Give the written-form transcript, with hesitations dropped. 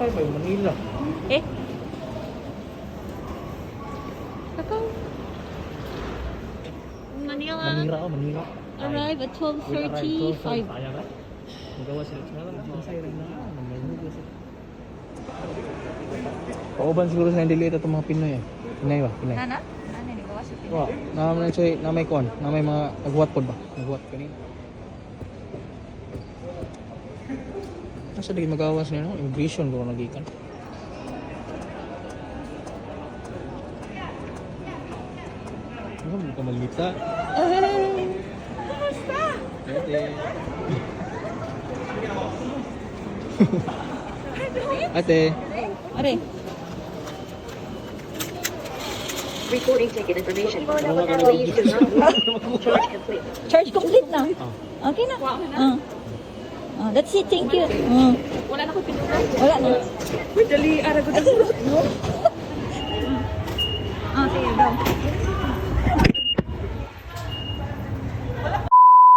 tayo ba? Manila. Eh? Kakao. Manila. Manila ako, Manila. Arrive at 12:35. Sayang ka? Magawa sila. Sayang na. Pauban siguro sa nandiliit itong mga Pinoy eh. Pinay ba? Pinay. Nana? Ano ni gawa sa Pinoy? Wow, na may kon, na may mga nagwat pod ba? Nagwat kanina. Nasa di magawas niya no? Immigration ko nagikan. Ano mo ka malita? Kumusta? Ate. Are. Recording ticket information. Please do not charge complete. Charge complete na. Okay na. That's it. Thank you. Wala na ko pinura. Wala na. Uy, dali. Ara ko na. Sige, go.